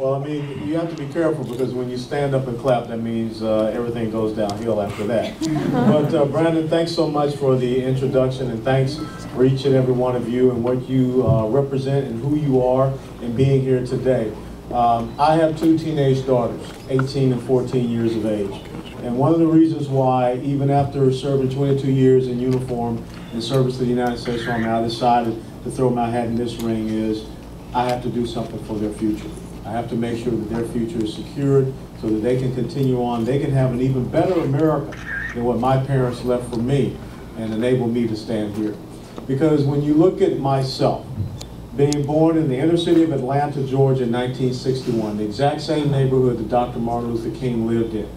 Well, I mean, you have to be careful because when you stand up and clap, that means everything goes downhill after that. But Brandon, thanks so much for the introduction, and thanks for each and every one of you and what you represent and who you are and being here today. I have two teenage daughters, 18 and 14 years of age. And one of the reasons why, even after serving 22 years in uniform in service to the United States Army, I decided to throw my hat in this ring is I have to do something for their future. I have to make sure that their future is secured so that they can continue on. They can have an even better America than what my parents left for me and enable me to stand here. Because when you look at myself, being born in the inner city of Atlanta, Georgia in 1961, the exact same neighborhood that Dr. Martin Luther King lived in.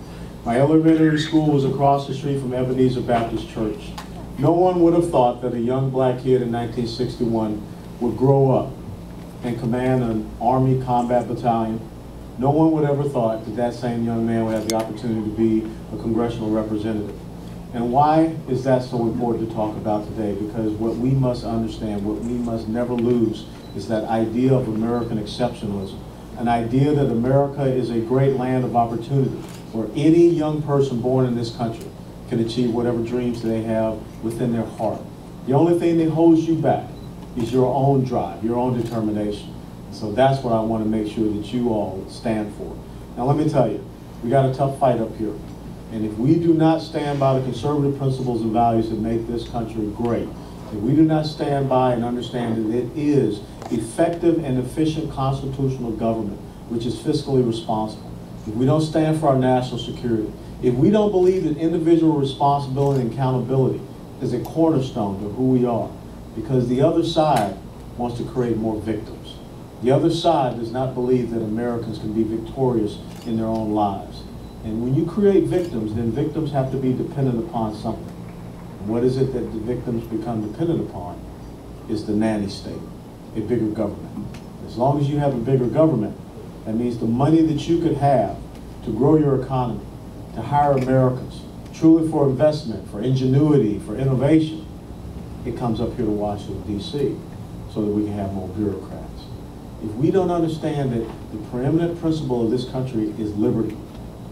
My elementary school was across the street from Ebenezer Baptist Church. No one would have thought that a young black kid in 1961 would grow up and command an Army combat battalion. No one would ever thought that that same young man would have the opportunity to be a congressional representative. And why is that so important to talk about today? Because what we must understand, what we must never lose, is that idea of American exceptionalism, an idea that America is a great land of opportunity where any young person born in this country can achieve whatever dreams they have within their heart. The only thing that holds you back is your own drive, your own determination. So that's what I want to make sure that you all stand for. Now let me tell you, we got a tough fight up here. And if we do not stand by the conservative principles and values that make this country great, if we do not stand by and understand that it is effective and efficient constitutional government, which is fiscally responsible, if we don't stand for our national security, if we don't believe that individual responsibility and accountability is a cornerstone to who we are, because the other side wants to create more victims. The other side does not believe that Americans can be victorious in their own lives. And when you create victims, then victims have to be dependent upon something. And what is it that the victims become dependent upon? Is the nanny state, a bigger government. As long as you have a bigger government, that means the money that you could have to grow your economy, to hire Americans, truly for investment, for ingenuity, for innovation, it comes up here to Washington, D.C., so that we can have more bureaucrats. If we don't understand that the preeminent principle of this country is liberty,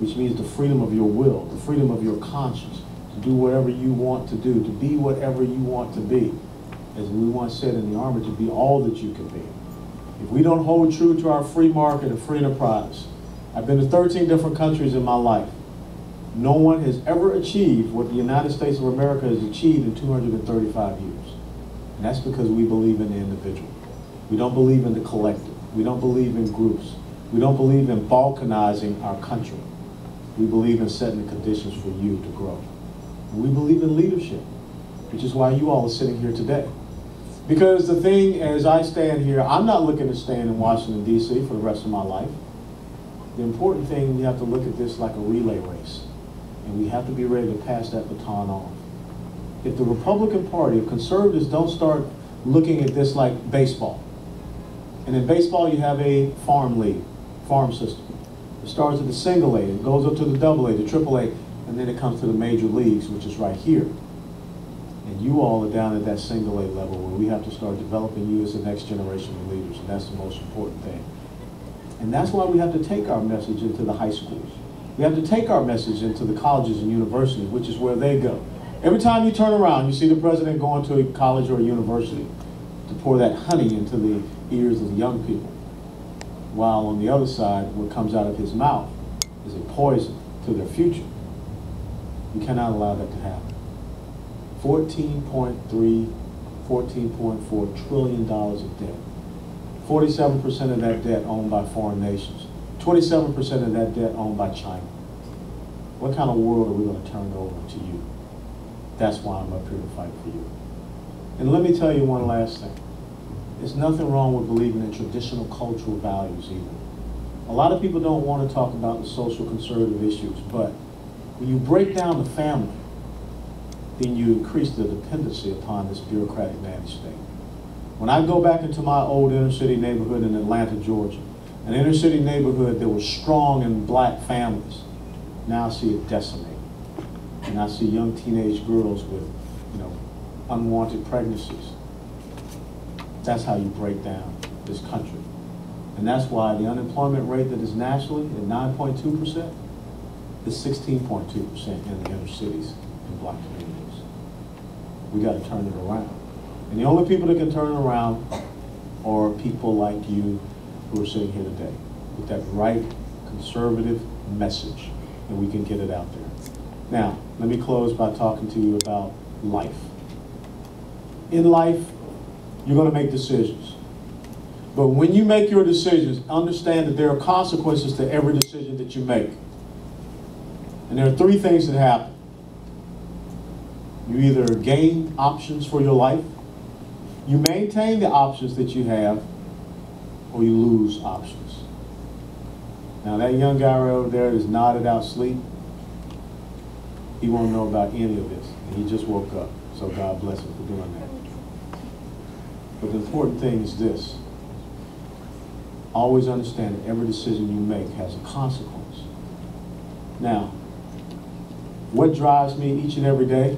which means the freedom of your will, the freedom of your conscience, to do whatever you want to do, to be whatever you want to be, as we once said in the Army, to be all that you can be. If we don't hold true to our free market and free enterprise, I've been to 13 different countries in my life. No one has ever achieved what the United States of America has achieved in 235 years. And that's because we believe in the individual. We don't believe in the collective. We don't believe in groups. We don't believe in balkanizing our country. We believe in setting the conditions for you to grow. And we believe in leadership, which is why you all are sitting here today. Because the thing, as I stand here, I'm not looking to stand in Washington, D.C. for the rest of my life. The important thing, we have to look at this like a relay race. And we have to be ready to pass that baton on. If the Republican Party, if conservatives don't start looking at this like baseball, and in baseball you have a farm league, farm system. It starts at the single A, it goes up to the double A, the triple A, and then it comes to the major leagues, which is right here. And you all are down at that single A level where we have to start developing you as the next generation of leaders, and that's the most important thing. And that's why we have to take our message into the high schools. We have to take our message into the colleges and universities, which is where they go. Every time you turn around, you see the president going to a college or a university to pour that honey into the ears of the young people. While on the other side, what comes out of his mouth is a poison to their future. We cannot allow that to happen. $14.3, $14.4 trillion of debt. 47% of that debt owned by foreign nations. 27% of that debt owned by China. What kind of world are we going to turn over to you? That's why I'm up here to fight for you. And let me tell you one last thing. There's nothing wrong with believing in traditional cultural values either. A lot of people don't want to talk about the social conservative issues, but when you break down the family, then you increase the dependency upon this bureaucratic nanny state. When I go back into my old inner city neighborhood in Atlanta, Georgia, an inner city neighborhood that was strong in black families, now I see it decimated. And I see young teenage girls with, unwanted pregnancies. That's how you break down this country. And that's why the unemployment rate that is nationally at 9.2% is 16.2% in the inner cities and black communities. We got to turn it around. And the only people that can turn it around are people like you who are sitting here today with that right conservative message, and we can get it out there. Now, let me close by talking to you about life. In life, you're going to make decisions. But when you make your decisions, understand that there are consequences to every decision that you make. And there are three things that happen. You either gain options for your life, you maintain the options that you have, or you lose options. Now that young guy right over there is nodded out asleep. He won't know about any of this. And he just woke up. So God bless him for doing that. But the important thing is this. Always understand that every decision you make has a consequence. Now, what drives me each and every day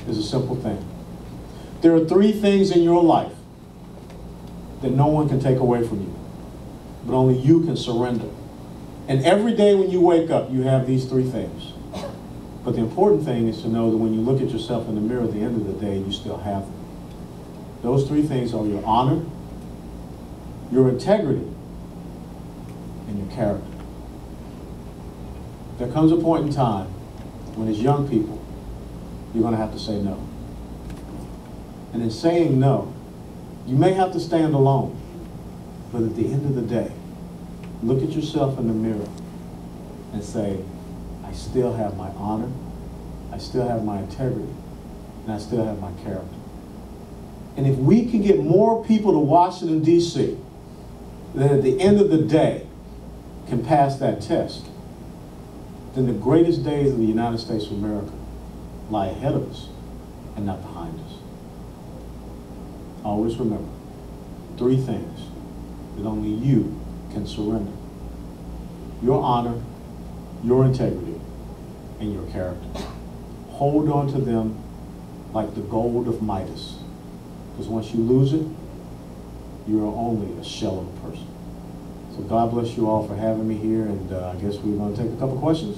is a simple thing. There are three things in your life that no one can take away from you, but only you can surrender. And every day when you wake up, you have these three things. But the important thing is to know that when you look at yourself in the mirror at the end of the day, you still have them. Those three things are your honor, your integrity, and your character. There comes a point in time when as young people, you're going to have to say no. And in saying no, you may have to stand alone. But at the end of the day, look at yourself in the mirror and say, I still have my honor, I still have my integrity, and I still have my character. And if we can get more people to Washington, D.C., that at the end of the day can pass that test, then the greatest days of the United States of America lie ahead of us and not behind us. Always remember, three things that only you can surrender. Your honor, your integrity, and your character. Hold on to them like the gold of Midas. Because once you lose it, you are only a shell of a person. So God bless you all for having me here, and I guess we're going to take a couple questions.